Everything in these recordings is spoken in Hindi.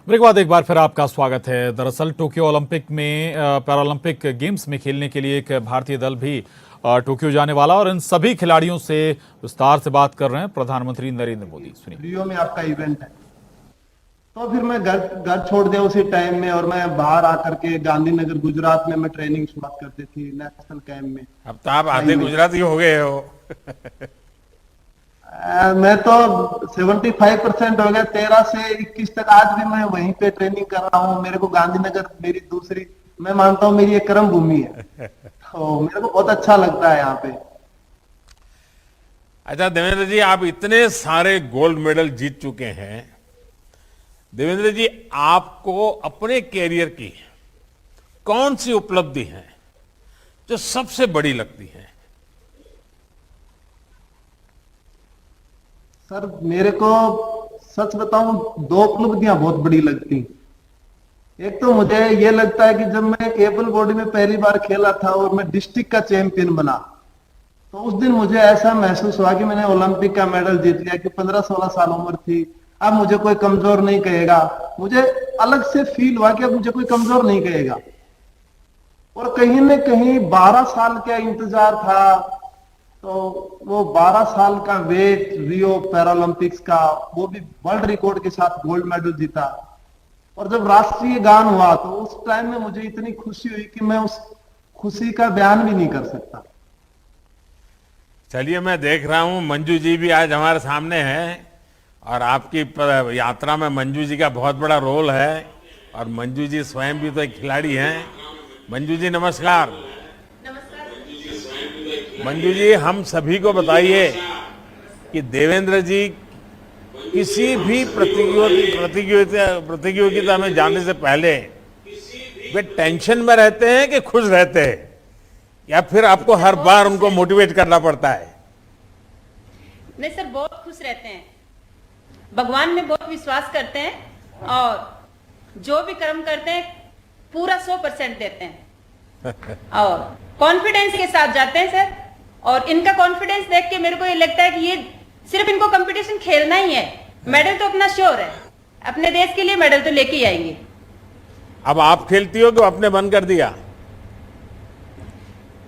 ब्रेक बाद एक बार फिर आपका स्वागत है। दरअसल टोक्यो ओलंपिक में पैरालंपिक गेम्स में खेलने के लिए एक भारतीय दल भी टोक्यो जाने वाला और इन सभी खिलाड़ियों से विस्तार से बात कर रहे हैं प्रधानमंत्री नरेंद्र मोदी। सुनिए। रियो में आपका इवेंट है, तो फिर मैं घर छोड़ दिया उसी टाइम में और मैं बाहर आकर के गांधीनगर गुजरात में मैं ट्रेनिंग शुरुआत करती थी नेशनल कैंप में। अब तो आप आधे गुजराती हो गए हो। मैं तो 75% हो गया, 13 से 21 तक आज भी मैं वहीं पे ट्रेनिंग कर रहा हूँ। मेरे को गांधीनगर मेरी दूसरी, मैं मानता हूँ मेरी एक कर्म भूमि है, तो मेरे को बहुत अच्छा लगता है यहाँ पे। अच्छा देवेंद्र जी, आप इतने सारे गोल्ड मेडल जीत चुके हैं। देवेंद्र जी, आपको अपने कैरियर की कौन सी उपलब्धि है जो सबसे बड़ी लगती है? सर मेरे को सच बताऊं, दो उपलब्धियां बहुत बड़ी लगती। एक तो मुझे ये लगता है कि जब मैं एबल बॉडी में पहली बार खेला था और मैं डिस्ट्रिक्ट का चैंपियन बना, तो उस दिन मुझे ऐसा महसूस हुआ कि मैंने ओलंपिक का मेडल जीत लिया। कि 15-16 साल उम्र थी, अब मुझे कोई कमजोर नहीं कहेगा। मुझे अलग से फील हुआ कि अब मुझे कोई कमजोर नहीं कहेगा। और कहीं न कहीं 12 साल का इंतजार था, तो वो 12 साल का वेट, रियो पैरालंपिक्स का, वो भी वर्ल्ड रिकॉर्ड के साथ गोल्ड मेडल जीता। और जब राष्ट्रीय गान हुआ तो उस टाइम में मुझे इतनी खुशी हुई कि मैं उस खुशी का बयान भी नहीं कर सकता। चलिए, मैं देख रहा हूं मंजू जी भी आज हमारे सामने हैं और आपकी यात्रा में मंजू जी का बहुत बड़ा रोल है। और मंजू जी स्वयं भी तो एक खिलाड़ी हैं। मंजू जी नमस्कार। मंजू जी, हम सभी को बताइए कि देवेंद्र जी किसी भी प्रतियोगिता में जाने से पहले वे टेंशन में रहते हैं कि खुश रहते हैं, या फिर आपको हर बार उनको मोटिवेट करना पड़ता है? नहीं सर, बहुत खुश रहते हैं। भगवान में बहुत विश्वास करते हैं और जो भी कर्म करते हैं पूरा 100% देते हैं और कॉन्फिडेंस के साथ जाते हैं सर। और इनका कॉन्फिडेंस देख के मेरे को ये लगता है कि ये सिर्फ इनको कंपटीशन खेलना ही है, मेडल तो अपना श्योर है, अपने देश के लिए मेडल तो लेके ही आएंगे। अब आप खेलती हो कि आपने बंद कर दिया?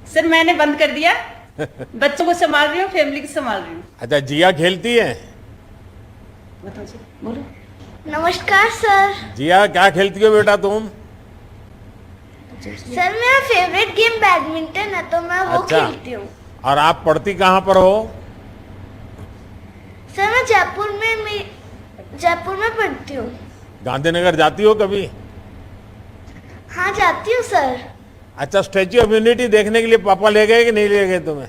सर मैंने बंद कर दिया, बच्चों को संभाल रही हूँ, फैमिली को संभाल रही हूँ। अच्छा, जिया खेलती है? बताओ जी, बोलो। नमस्कार सर। जिया, क्या खेलती हो बेटा तुम? सर मेरा फेवरेट गेम बैडमिंटन है, तो मैं वो अच्छा। खेलती हूँ। और आप पढ़ती कहाँ पर हो? सर मैं जयपुर में पढ़ती हूँ। गांधीनगर जाती हो कभी? हाँ जाती हूँ सर। अच्छा, स्टैच्यू ऑफ यूनिटी देखने के लिए पापा ले गए कि नहीं ले गए तुम्हें?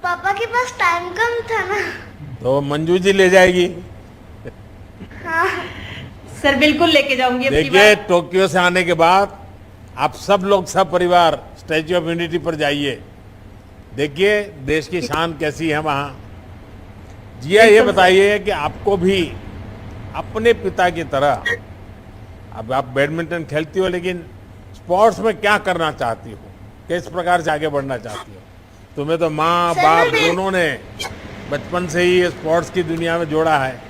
पापा के पास टाइम कम था ना, तो मंजू जी ले जाएगी। हाँ सर बिल्कुल लेके जाऊंगी। देखिए, टोक्यो से आने के बाद आप सब लोग, सब परिवार स्टैच्यू ऑफ यूनिटी पर जाइए, देखिए देश की शान कैसी है वहां। जिया, ये बताइए कि आपको भी अपने पिता की तरह, अब आप बैडमिंटन खेलती हो, लेकिन स्पोर्ट्स में क्या करना चाहती हो? किस प्रकार से आगे बढ़ना चाहती हो? तुम्हें तो माँ बाप दोनों ने बचपन से ही स्पोर्ट्स की दुनिया में जोड़ा है।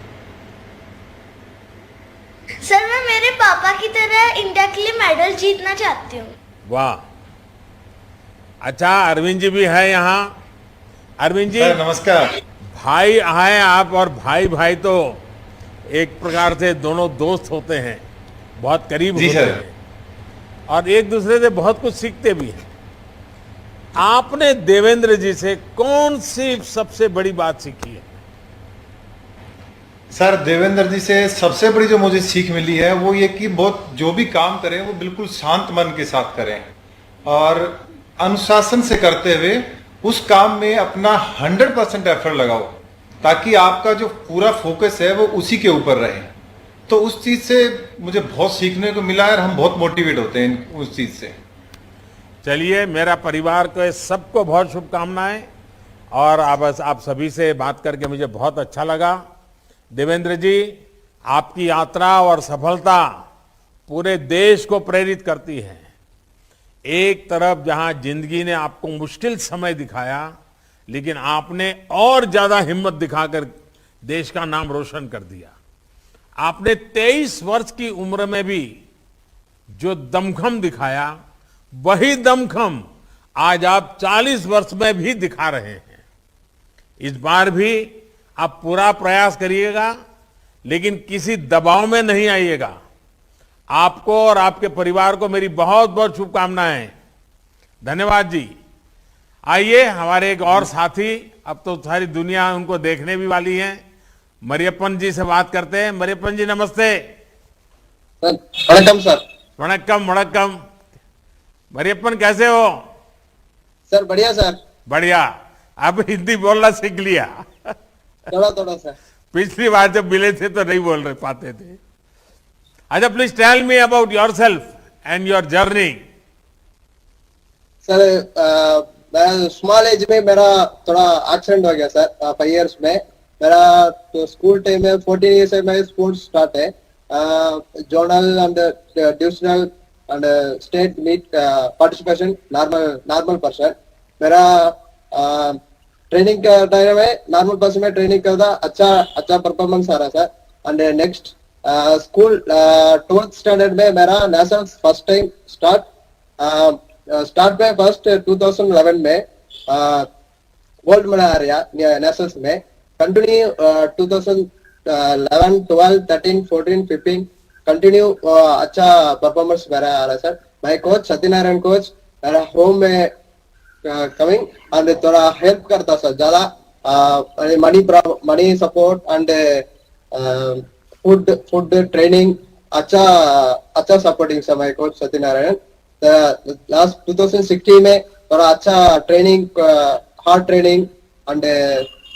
सर मैं मेरे पापा की तरह इंडिया के लिए मेडल जीतना चाहती हूँ। वाह। अच्छा, अरविंद जी भी है यहाँ। अरविंद जी नमस्कार। भाई हैं आप, और भाई भाई तो एक प्रकार से दोनों दोस्त होते हैं, बहुत करीब होते हैं और एक दूसरे से बहुत कुछ सीखते भी हैं। आपने देवेंद्र जी से कौन सी सबसे बड़ी बात सीखी है? सर, देवेंद्र जी से सबसे बड़ी जो मुझे सीख मिली है वो ये कि बहुत जो भी काम करें वो बिल्कुल शांत मन के साथ करें और अनुशासन से करते हुए उस काम में अपना 100% एफर्ट लगाओ, ताकि आपका जो पूरा फोकस है वो उसी के ऊपर रहे। तो उस चीज से मुझे बहुत सीखने को मिला है और हम बहुत मोटिवेट होते हैं उस चीज से। चलिए, मेरा परिवार को सबको बहुत शुभकामनाएं और आप सभी से बात करके मुझे बहुत अच्छा लगा। देवेंद्र जी, आपकी यात्रा और सफलता पूरे देश को प्रेरित करती है। एक तरफ जहां जिंदगी ने आपको मुश्किल समय दिखाया, लेकिन आपने और ज्यादा हिम्मत दिखाकर देश का नाम रोशन कर दिया। आपने 23 वर्ष की उम्र में भी जो दमखम दिखाया, वही दमखम आज आप 40 वर्ष में भी दिखा रहे हैं। इस बार भी आप पूरा प्रयास करिएगा, लेकिन किसी दबाव में नहीं आइएगा। आपको और आपके परिवार को मेरी बहुत बहुत शुभकामनाएं। धन्यवाद जी। आइए हमारे एक और साथी, अब तो सारी दुनिया उनको देखने भी वाली है, मरियप्पन जी से बात करते हैं। मरियप्पन जी नमस्ते। वणक्कम सर। वणक्कम वणक्कम। मरियप्पन कैसे हो? सर बढ़िया सर। बढ़िया। अब हिंदी बोलना सीख लिया? थोड़ा थोड़ा सर। पिछली बार जब मिले थे तो नहीं बोल रहे पाते थे। अच्छा, please tell me about yourself and your journey. Sir मैं स्मॉल एज में मेरा थोड़ा एक्सीडेंट हो गया सर, 5 इयर्स में। मेरा तो स्कूल टाइम में 14 इयर्स से मैं स्पोर्ट्स स्टार्ट है, zonal and divisional and state meet participation normal person. मेरा ट्रेनिंग का टाइम में नॉर्मल पर्सन में ट्रेनिंग करता अच्छा परफॉर्मेंस आ रहा sir. And next school 12th standard में मेरा नेशनल फर्स्ट टाइम स्टार्ट में फर्स्ट 2011 में गोल्ड मेडल आ रहा नेशनल्स में। कंटिन्यू 2011, 12, 13, 14, 15 कंटिन्यू अच्छा परफॉर्मेंस मेरा आ रहा है sir. My coach Satyanarayana coach मेरा होम में कमिंग एंड थोड़ा हेल्प करता सर ज्यादा, money support and food training अच्छा supporting sir my coach Satyanarayana. Last 2016 में थोड़ा अच्छा ट्रेनिंग, हार्ड ट्रेनिंग एंड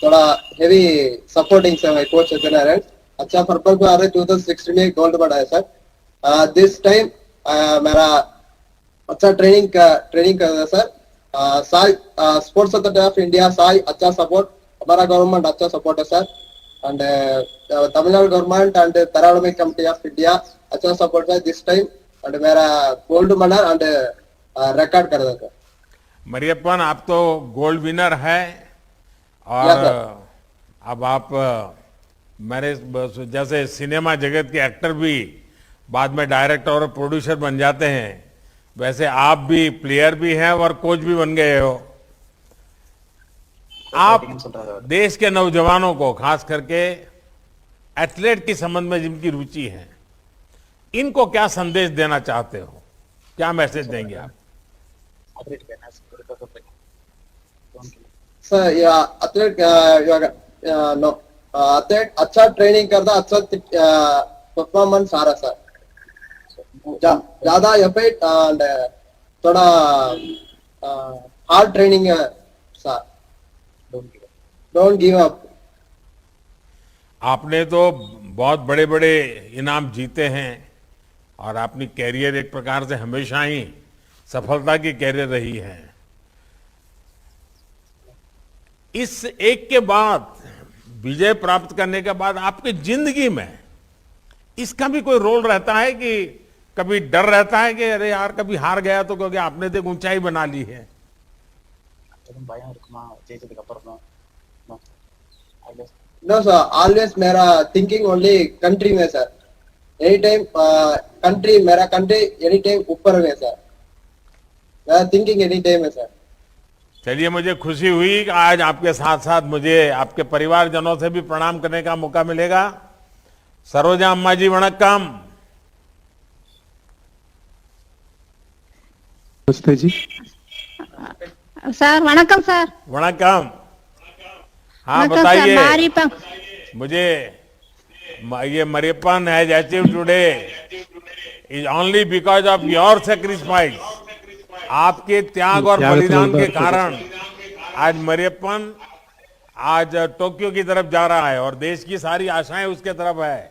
थोड़ा heavy supporting sir my coach Satyanarayana. अच्छा परफॉर्मेंस आ रहा है। 2016 में गोल्ड मेडल है सर। दिस टाइम मेरा अच्छा ट्रेनिंग कर रहा है sir. SAI sports authority of India Sai अच्छा सपोर्ट, हमारा गवर्नमेंट अच्छा सपोर्ट है sir. And Tamil Nadu government and Paralympic committee of India अच्छा सपोर्ट है दिस टाइम। एंड मेरा गोल्ड मेडल एंड रिकॉर्ड कर रहा सर। मरियप्पन, आप तो गोल्ड विनर है और अब आप मेरे जैसे सिनेमा जगत के एक्टर भी बाद में डायरेक्टर और प्रोड्यूसर बन जाते हैं, वैसे आप भी प्लेयर भी हैं और कोच भी बन गए हो। आप देश के नौजवानों को, खास करके एथलीट के संबंध में जिनकी रुचि है, इनको क्या संदेश देना चाहते हो? क्या मैसेज देंगे आप? सर एथलीट एथलीट अच्छा ट्रेनिंग करता, अच्छा परफॉर्मेंस आ रहा सर। ज्यादा एफर्ट एंड थोड़ा हार्ड ट्रेनिंग है सर। Don't give up. आपने तो बहुत बड़े बड़े इनाम जीते हैं और अपनी कैरियर एक प्रकार से हमेशा ही सफलता की कैरियर रही है। इस एक के बाद, विजय प्राप्त करने के बाद आपकी जिंदगी में इसका भी कोई रोल रहता है कि कभी डर रहता है कि अरे यार कभी हार गया तो, क्योंकि आपने तो एक ऊंचाई बना ली है? नो सर, ऑलवेज मेरा थिंकिंग ओनली कंट्री में सर। एनी टाइम कंट्री, मेरा कंट्री एनी टाइम ऊपर में सर। मेरा थिंकिंग एनी टाइम है सर। चलिए, मुझे खुशी हुई कि आज आपके साथ साथ मुझे आपके परिवारजनों से भी प्रणाम करने का मौका मिलेगा। सरोजा अम्मा जी वणक्कम। नमस्ते जी सर। वणक्कम सर। वणक्कम। हाँ वणक्कम बताइए सर, मारीपम। मुझे। ये Mariyappan has achieved today is only because of your sacrifice. आपके त्याग और बलिदान के कारण आज मरियप्पन आज टोक्यो की तरफ जा रहा है और देश की सारी आशाएं उसके तरफ है।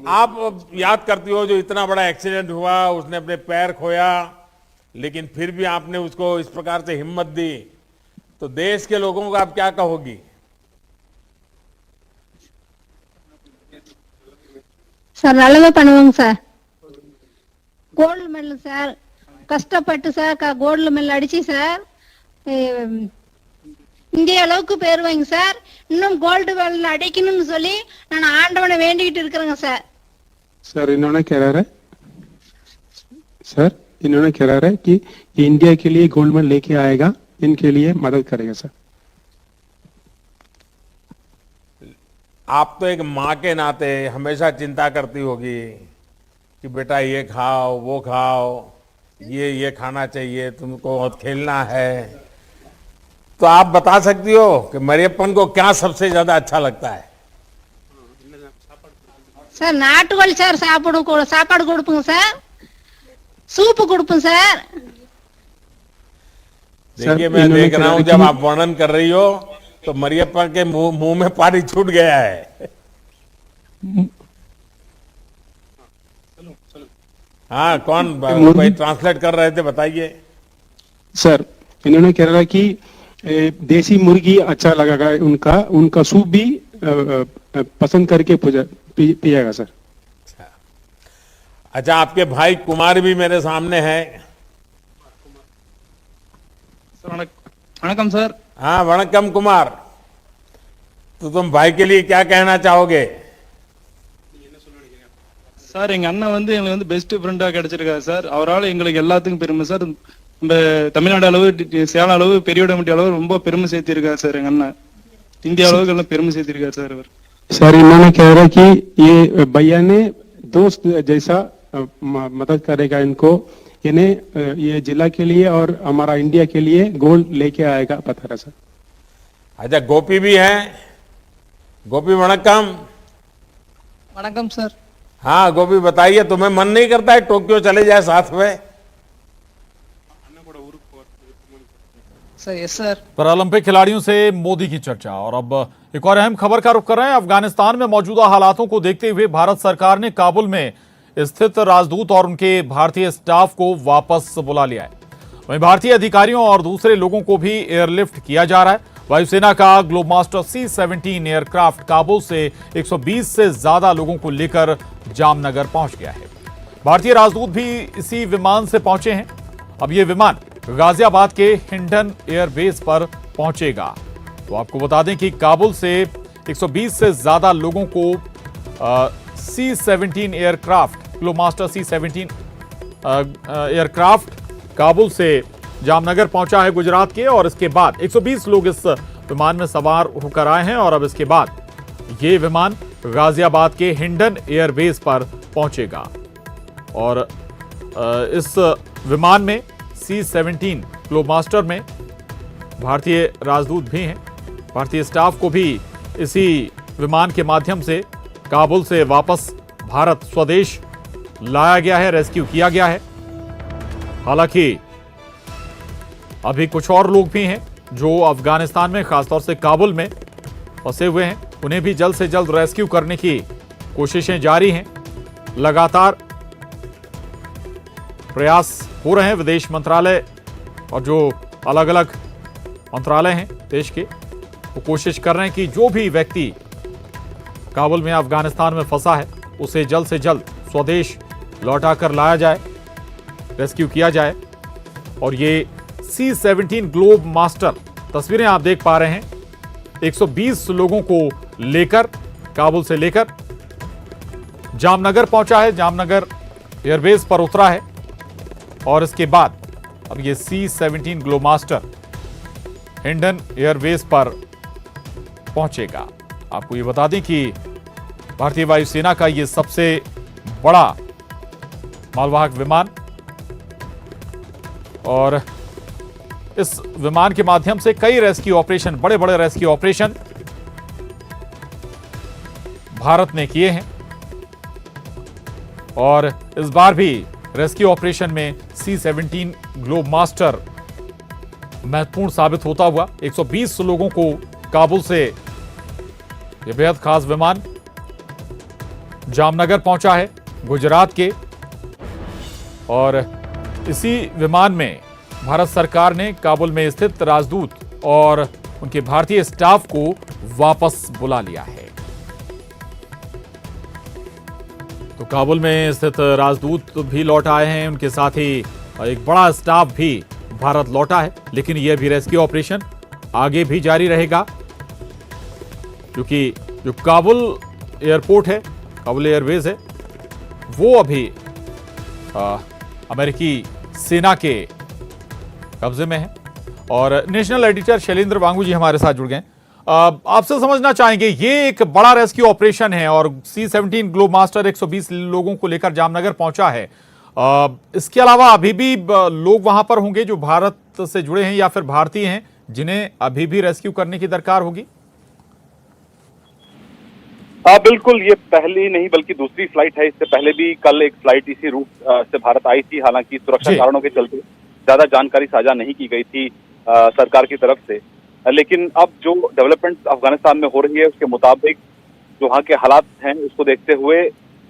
आप याद करती हो जो इतना बड़ा एक्सीडेंट हुआ, उसने अपने पैर खोया, लेकिन फिर भी आपने उसको इस प्रकार से हिम्मत दी, तो देश के लोगों को आप क्या कहोगी? சார் நல்லதே பண்ணுவோங்க சார். கோல்டு மெடல் சார், கஷ்டப்பட்டு சார் கோல்டு மெடல் அடிச்சு சார் இந்திய அளவுக்கு போயிருவாங்க சார். இன்னும் கோல்டு மெடல் அடிக்கணும்னு சொல்லி நான் ஆண்டவனை வேண்டிக்கிட்டு இருக்கிறேங்க சார். सर इन्होंने कह रहा है सर इन्होंने कह रहा है कि इंडिया के लिए गोल्ड मेडल लेके आएगा, इनके लिए मदद करेगा सर. आप तो एक माँ के नाते हमेशा चिंता करती होगी कि बेटा ये खाओ वो खाओ, ये खाना चाहिए, तुमको बहुत खेलना है. तो आप बता सकती हो कि मरियप्पन को क्या सबसे ज्यादा अच्छा लगता है? சார் நாட்டுக்கோழி சார் சாப்பாடு கொடுப்போங்க சார். सूप கொடுப்போம் சார். देखिए मैं देख रहा हूं जब आप वर्णन कर रही हो तो मरियप्पन के मुंह में पानी छूट गया है. हाँ कौन भाई ट्रांसलेट कर रहे थे बताइए. सर इन्होंने कह रहा है कि देसी मुर्गी अच्छा लगेगा, उनका सूप भी पसंद करके पिएगा सर. अच्छा आपके भाई कुमार भी मेरे सामने है. வணக்கம் சார். हाँ वणक्कम कुमार, तो तुम भाई के लिए क्या कहना चाहोगे? சார் எங்க அண்ணன் வந்து எங்களுக்கு வந்து பெஸ்ட் ஃப்ரெண்டா கிடைச்சிருக்காரு சார். அவரால் எங்களுக்கு எல்லாத்துக்கும் பெருமை சார். நம்ம தமிழ்நாடு அளவு, சேலம் அளவு, பெரியவடமட்டி அளவு ரொம்ப பெருமை சேர்த்திருக்காரு சார் எங்க அண்ணன். இந்தியா அளவுக்கு எல்லாம் பெருமை சேர்த்திருக்காரு சார் அவர். सर इन्होंने कह रहा है कि ये भैया ने दोस्त जैसा मदद करेगा इनको, इन्हें ये जिला के लिए और हमारा इंडिया के लिए गोल्ड लेके आएगा बता रहा सर. अच्छा गोपी भी है. गोपी वणक्कम. वणक्कम सर. हाँ गोपी बताइए, तुम्हें मन नहीं करता है टोक्यो चले जाए साथ में? Sir yes sir. पैरालंपिक खिलाड़ियों से मोदी की चर्चा। और अब एक और अहम खबर का रुख कर रहे हैं। अफगानिस्तान में मौजूदा हालातों को देखते हुए भारत सरकार ने काबुल में स्थित राजदूत और उनके भारतीय स्टाफ को वापस बुला लिया है। वहीं भारतीय अधिकारियों और दूसरे लोगों को भी एयरलिफ्ट किया जा रहा है। वायुसेना का ग्लोबमास्टर C-17 एयरक्राफ्ट काबुल से 120 से ज्यादा लोगों को लेकर जामनगर पहुंच गया है। भारतीय राजदूत भी इसी विमान से पहुंचे हैं। अब ये विमान गाजियाबाद के हिंडन एयरबेस पर पहुंचेगा। तो आपको बता दें कि काबुल से 120 से ज्यादा लोगों को C-17 aircraft, Globemaster C-17 aircraft Kabul से जामनगर पहुंचा है गुजरात के। और इसके बाद 120 लोग इस विमान में सवार होकर आए हैं। और अब इसके बाद ये विमान गाजियाबाद के हिंडन एयरबेस पर पहुंचेगा। और इस विमान में C-17 ग्लोबमास्टर में भारतीय राजदूत भी हैं। भारतीय स्टाफ को भी इसी विमान के माध्यम से काबुल से वापस भारत स्वदेश लाया गया है, रेस्क्यू किया गया है। हालांकि अभी कुछ और लोग भी हैं जो अफगानिस्तान में, खासतौर से काबुल में फंसे हुए हैं। उन्हें भी जल्द से जल्द रेस्क्यू करने की कोशिशें जारी हैं। लगातार प्रयास हो रहे हैं। विदेश मंत्रालय और जो अलग अलग मंत्रालय हैं देश के, वो कोशिश कर रहे हैं कि जो भी व्यक्ति काबुल में, अफगानिस्तान में फंसा है, उसे जल्द से जल्द स्वदेश लौटाकर लाया जाए, रेस्क्यू किया जाए। और ये C-17 ग्लोब मास्टर, तस्वीरें आप देख पा रहे हैं, 120 लोगों को लेकर, काबुल से लेकर जामनगर पहुंचा है, जामनगर एयरबेस पर उतरा है। और इसके बाद अब ये C-17 globe master Hindon airbase पर पहुंचेगा। आपको ये बता दें कि भारतीय वायुसेना का ये सबसे बड़ा मालवाहक विमान, और इस विमान के माध्यम से कई रेस्क्यू ऑपरेशन, बड़े बड़े रेस्क्यू ऑपरेशन भारत ने किए हैं। और इस बार भी रेस्क्यू ऑपरेशन में C-17 ग्लोब मास्टर महत्वपूर्ण साबित होता हुआ 120 लोगों को काबुल से यह बेहद खास विमान जामनगर पहुंचा है गुजरात के। और इसी विमान में भारत सरकार ने काबुल में स्थित राजदूत और उनके भारतीय स्टाफ को वापस बुला लिया है। तो काबुल में स्थित राजदूत भी लौट आए हैं, उनके साथ ही एक बड़ा स्टाफ भी भारत लौटा है। लेकिन यह भी रेस्क्यू ऑपरेशन आगे भी जारी रहेगा, क्योंकि जो काबुल एयरपोर्ट है, काबुल एयरवेज है, वो अभी अमेरिकी सेना के कब्जे में है। और नेशनल एडिटर शैलेंद्र वांगू जी हमारे साथ जुड़ गए। आपसे समझना चाहेंगे, ये एक बड़ा रेस्क्यू ऑपरेशन है और C-17 ग्लोबमास्टर 120 लोगों को लेकर जामनगर पहुंचा है। इसके अलावा अभी भी लोग वहां पर होंगे जो भारत से जुड़े हैं या फिर भारतीय हैं, जिन्हें अभी भी रेस्क्यू करने की दरकार होगी। बिल्कुल, ये पहली नहीं बल्कि दूसरी फ्लाइट है। इससे पहले भी कल एक फ्लाइट इसी रूट से भारत आई थी, हालांकि सुरक्षा कारणों के चलते ज्यादा जानकारी साझा नहीं की गई थी सरकार की तरफ से। लेकिन अब जो डेवलपमेंट अफगानिस्तान में हो रही है उसके मुताबिक जो वहाँ के हालात हैं उसको देखते हुए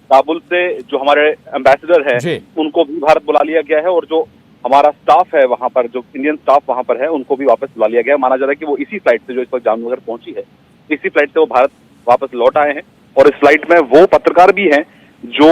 काबुल से जो हमारे एम्बेसडर है उनको भी भारत बुला लिया गया है, और जो हमारा स्टाफ है वहाँ पर, जो इंडियन स्टाफ वहाँ पर है, उनको भी वापस बुला लिया गया है। माना जा रहा है कि वो इसी फ्लाइट से जो इस वक्त जामनगर पहुंची है, इसी फ्लाइट से वो भारत वापस लौट आए हैं। और इस फ्लाइट में वो पत्रकार भी हैं जो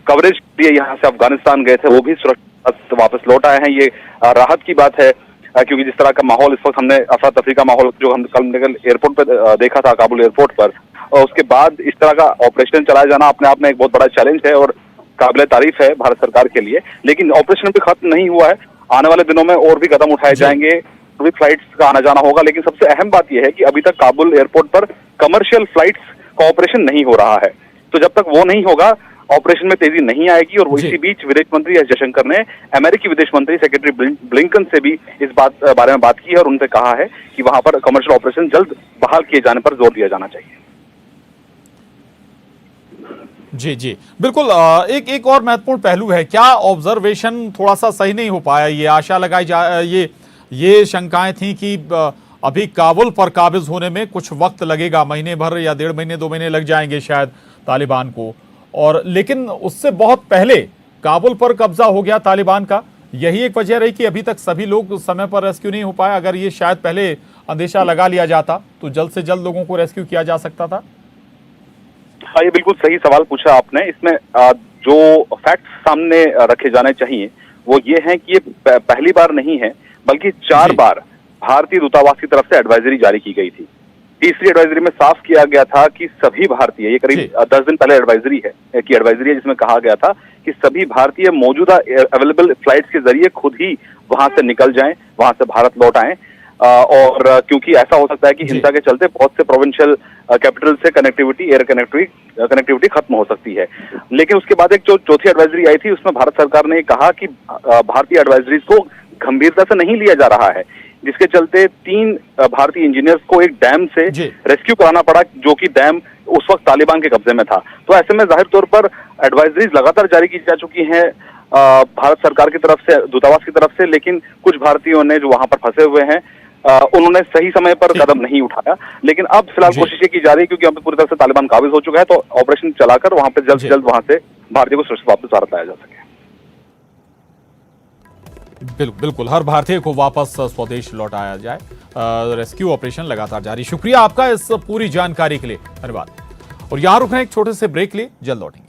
कवरेज के लिए यहाँ से अफगानिस्तान गए थे, वो भी सुरक्षित वापस लौट आए हैं। ये राहत की बात है, क्योंकि जिस तरह का माहौल इस वक्त हमने अफरा तफरी का माहौल जो हम कल एयरपोर्ट पर देखा था, काबुल एयरपोर्ट पर, और उसके बाद इस तरह का ऑपरेशन चलाया जाना अपने आप में एक बहुत बड़ा चैलेंज है और काबिल तारीफ है भारत सरकार के लिए। लेकिन ऑपरेशन भी खत्म नहीं हुआ है, आने वाले दिनों में और भी कदम उठाए जाएंगे, भी फ्लाइट्स का आना जाना होगा। लेकिन सबसे अहम बात यह है कि अभी तक काबुल एयरपोर्ट पर कमर्शियल फ्लाइट्स का ऑपरेशन नहीं हो रहा है, तो जब तक वो नहीं होगा ऑपरेशन में तेजी नहीं आएगी। और वो इसी बीच विदेश मंत्री एस जयशंकर ने अमेरिकी विदेश मंत्री सेक्रेटरी ब्लिंकन से भी इस बारे में बात की है और उनसे कहा है कि वहां पर कमर्शियल ऑपरेशन जल्द बहाल किए जाने पर जोर दिया जाना चाहिए। जी जी बिल्कुल। एक और महत्वपूर्ण पहलू है, क्या ऑब्जर्वेशन थोड़ा सा सही नहीं हो पाया? ये आशा लगाई जा, ये शंकाएं थी कि अभी काबुल पर काबिज होने में कुछ वक्त लगेगा, महीने भर या 1.5 महीने 2 महीने लग जाएंगे शायद तालिबान को, और लेकिन उससे बहुत पहले काबुल पर कब्जा हो गया तालिबान का। यही एक वजह रही कि अभी तक सभी लोग समय पर रेस्क्यू नहीं हो पाए। अगर ये शायद पहले अंदेशा लगा लिया जाता तो जल्द से जल्द लोगों को रेस्क्यू किया जा सकता था। हाँ, ये बिल्कुल सही सवाल पूछा आपने। इसमें जो फैक्ट्स सामने रखे जाने चाहिए वो ये हैं कि ये पहली बार नहीं है, बल्कि 4 बार भारतीय दूतावास की तरफ से एडवाइजरी जारी की गई थी। तीसरी एडवाइजरी में साफ किया गया था कि सभी भारतीय, ये करीब 10 दिन पहले एडवाइजरी है जिसमें कहा गया था कि सभी भारतीय मौजूदा अवेलेबल फ्लाइट्स के जरिए खुद ही वहां से निकल जाएं, वहां से भारत लौट आएं। और क्योंकि ऐसा हो सकता है कि हिंसा के चलते बहुत से प्रोविंशियल कैपिटल से एयर कनेक्टिविटी खत्म हो सकती है। लेकिन उसके बाद एक जो चौथी एडवाइजरी आई थी उसमें भारत सरकार ने कहा कि भारतीय एडवाइजरीज को गंभीरता से नहीं लिया जा रहा है, जिसके चलते 3 भारतीय इंजीनियर्स को एक डैम से रेस्क्यू कराना पड़ा, जो कि डैम उस वक्त तालिबान के कब्जे में था। तो ऐसे में जाहिर तौर पर एडवाइजरीज लगातार जारी की जा चुकी हैं भारत सरकार की तरफ से, दूतावास की तरफ से, लेकिन कुछ भारतीयों ने जो वहां पर फंसे हुए हैं उन्होंने सही समय पर कदम नहीं उठाया। लेकिन अब फिलहाल कोशिशें की जा रही है, क्योंकि अब पूरी तरह से तालिबान काबिज हो चुका है, तो ऑपरेशन चलाकर वहां पर जल्द से जल्द वहां से भारतीय को सुरक्षित वापस भारत लाया जा सके। बिल्कुल, हर भारतीय को वापस स्वदेश लौटाया जाए। रेस्क्यू ऑपरेशन लगातार जारी। शुक्रिया आपका इस पूरी जानकारी के लिए, धन्यवाद। और यहां रुकना एक छोटे से ब्रेक लिए, जल्द लौटेंगे।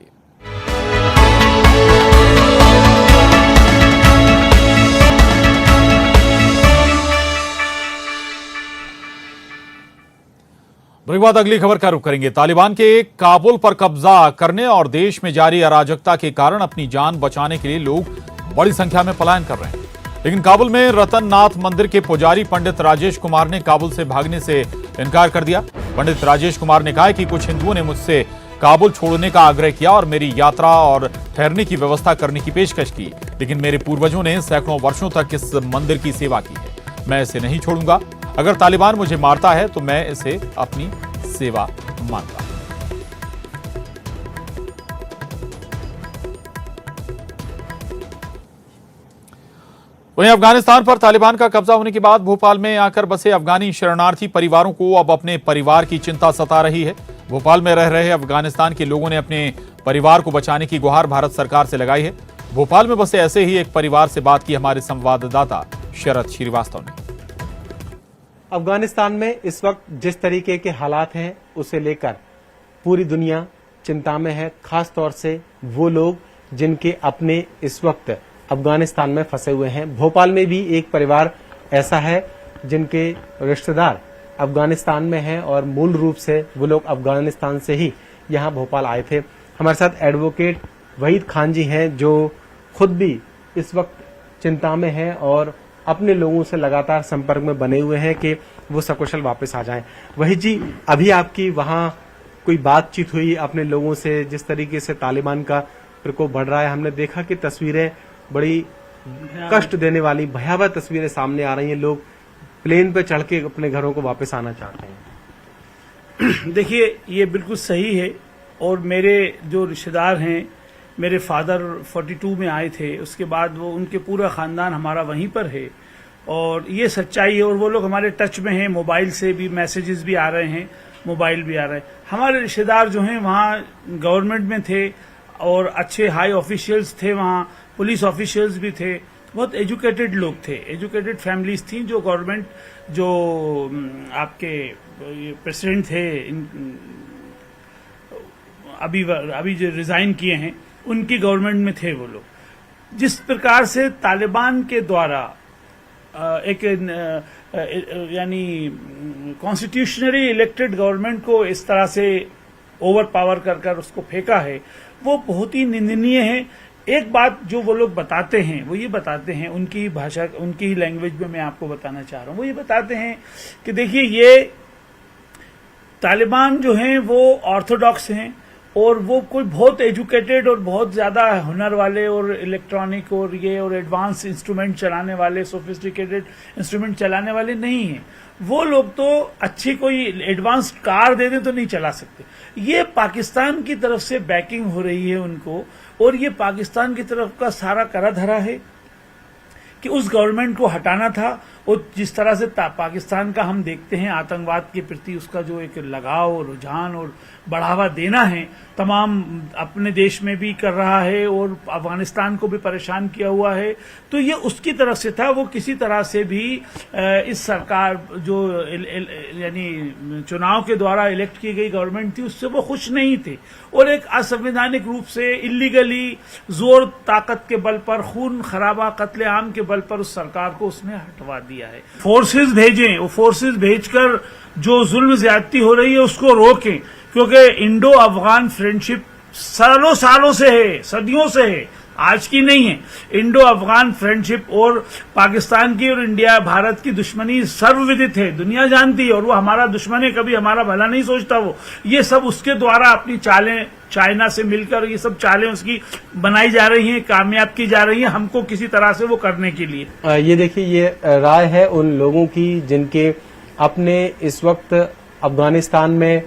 ब्रेक बाद अगली खबर का रुख करेंगे। तालिबान के काबुल पर कब्जा करने और देश में जारी अराजकता के कारण अपनी जान बचाने के लिए लोग बड़ी संख्या में पलायन कर रहे हैं। लेकिन काबुल में रतननाथ मंदिर के पुजारी पंडित राजेश कुमार ने काबुल से भागने से इनकार कर दिया। पंडित राजेश कुमार ने कहा कि कुछ हिंदुओं ने मुझसे काबुल छोड़ने का आग्रह किया और मेरी यात्रा और ठहरने की व्यवस्था करने की पेशकश की, लेकिन मेरे पूर्वजों ने सैकड़ों वर्षों तक इस मंदिर की सेवा की है। मैं इसे नहीं छोड़ूंगा। अगर तालिबान मुझे मारता है तो मैं इसे अपनी सेवा मानता हूं। वहीं अफगानिस्तान पर तालिबान का कब्जा होने के बाद भोपाल में आकर बसे अफगानी शरणार्थी परिवारों को अब अपने परिवार की चिंता सता रही है। भोपाल में रह रहे अफगानिस्तान के लोगों ने अपने परिवार को बचाने की गुहार भारत सरकार से लगाई है। भोपाल में बसे ऐसे ही एक परिवार से बात की हमारे संवाददाता शरद श्रीवास्तव ने। अफगानिस्तान में इस वक्त जिस तरीके के हालात हैं उसे लेकर पूरी दुनिया चिंता में है, खास तौर से वो लोग जिनके अपने इस वक्त अफगानिस्तान में फंसे हुए हैं। भोपाल में भी एक परिवार ऐसा है जिनके रिश्तेदार अफगानिस्तान में हैं और मूल रूप से वो लोग अफगानिस्तान से ही यहाँ भोपाल आए थे। हमारे साथ एडवोकेट वहीद खान जी हैं जो खुद भी इस वक्त चिंता में हैं और अपने लोगों से लगातार संपर्क में बने हुए हैं कि वो सकुशल वापस आ जाएं। वहीद जी, अभी आपकी वहाँ कोई बातचीत हुई अपने लोगों से? जिस तरीके से तालिबान का प्रकोप बढ़ रहा है, हमने देखा कि तस्वीरें बड़ी कष्ट देने वाली भयावह तस्वीरें सामने आ रही हैं। लोग प्लेन पे चढ़ के अपने घरों को वापस आना चाहते हैं। देखिए, ये बिल्कुल सही है और मेरे जो रिश्तेदार हैं, मेरे फादर 42 में आए थे, उसके बाद वो उनके पूरा खानदान हमारा वहीं पर है और ये सच्चाई है और वो लोग हमारे टच में हैं। मोबाइल से भी मैसेजेस भी आ रहे हैं, मोबाइल भी आ रहे हैं। हमारे रिश्तेदार जो हैं वहाँ गवर्नमेंट में थे और अच्छे हाई ऑफिशियल्स थे, वहाँ पुलिस ऑफिशियल्स भी थे, बहुत एजुकेटेड लोग थे, एजुकेटेड फैमिलीज थी। जो गवर्नमेंट जो आपके प्रेसिडेंट थे अभी जो रिजाइन किए हैं, उनकी गवर्नमेंट में थे वो लोग। जिस प्रकार से तालिबान के द्वारा एक यानी कॉन्स्टिट्यूशनली इलेक्टेड गवर्नमेंट को इस तरह से ओवर पावर कर उसको फेंका है, वो बहुत ही निंदनीय है। एक बात जो वो लोग बताते हैं, वो ये बताते हैं, उनकी भाषा, उनकी ही लैंग्वेज में मैं आपको बताना चाह रहा हूँ। वो ये बताते हैं कि देखिए, ये तालिबान जो हैं वो ऑर्थोडॉक्स हैं और वो कोई बहुत एजुकेटेड और बहुत ज्यादा हुनर वाले और इलेक्ट्रॉनिक और ये और एडवांस इंस्ट्रूमेंट चलाने वाले, सोफिस्टिकेटेड इंस्ट्रूमेंट चलाने वाले नहीं हैं। वो लोग तो अच्छी कोई एडवांस कार दे दें तो नहीं चला सकते। ये पाकिस्तान की तरफ से बैकिंग हो रही है उनको, और ये पाकिस्तान की तरफ का सारा करा धरा है कि उस गवर्नमेंट को हटाना था। और जिस तरह से पाकिस्तान का हम देखते हैं आतंकवाद के प्रति उसका जो एक लगाव, रुझान और बढ़ावा देना है, तमाम अपने देश में भी कर रहा है और अफगानिस्तान को भी परेशान किया हुआ है, तो ये उसकी तरफ से था। वो किसी तरह से भी इस सरकार जो यानी चुनाव के द्वारा इलेक्ट की गई गवर्नमेंट थी, उससे वो खुश नहीं थे और एक असंवैधानिक रूप से इलीगली जोर ताकत के बल पर, खून खराबा, कत्लेआम के बल पर उस सरकार को उसने हटवा दिया है। फोर्सेस भेजें, वो फोर्सेस भेजकर जो जुल्म ज्यादती हो रही है उसको रोकें, क्योंकि इंडो अफगान फ्रेंडशिप सालों सालों से है, सदियों से है, आज की नहीं है। इंडो अफगान फ्रेंडशिप और पाकिस्तान की और इंडिया भारत की दुश्मनी सर्वविदित है, दुनिया जानती है, और वो हमारा दुश्मन है, कभी हमारा भला नहीं सोचता वो। ये सब उसके द्वारा अपनी चालें, चाइना से मिलकर ये सब चालें उसकी बनाई जा रही हैं, कामयाब की जा रही हैं, हमको किसी तरह से वो करने के लिए। ये देखिए, ये राय है उन लोगों की जिनके अपने इस वक्त अफगानिस्तान में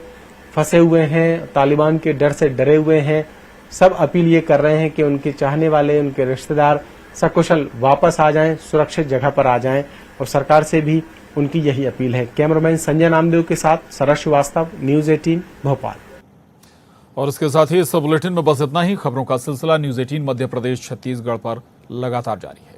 फंसे हुए हैं, तालिबान के डर से डरे हुए हैं। सब अपील ये कर रहे हैं कि उनके चाहने वाले, उनके रिश्तेदार सकुशल वापस आ जाएं, सुरक्षित जगह पर आ जाएं, और सरकार से भी उनकी यही अपील है। कैमरामैन संजय नामदेव के साथ सरस श्रीवास्तव, न्यूज 18 भोपाल। और इसके साथ ही इस बुलेटिन में बस इतना ही। खबरों का सिलसिला न्यूज 18 मध्य प्रदेश छत्तीसगढ़ पर लगातार जारी है।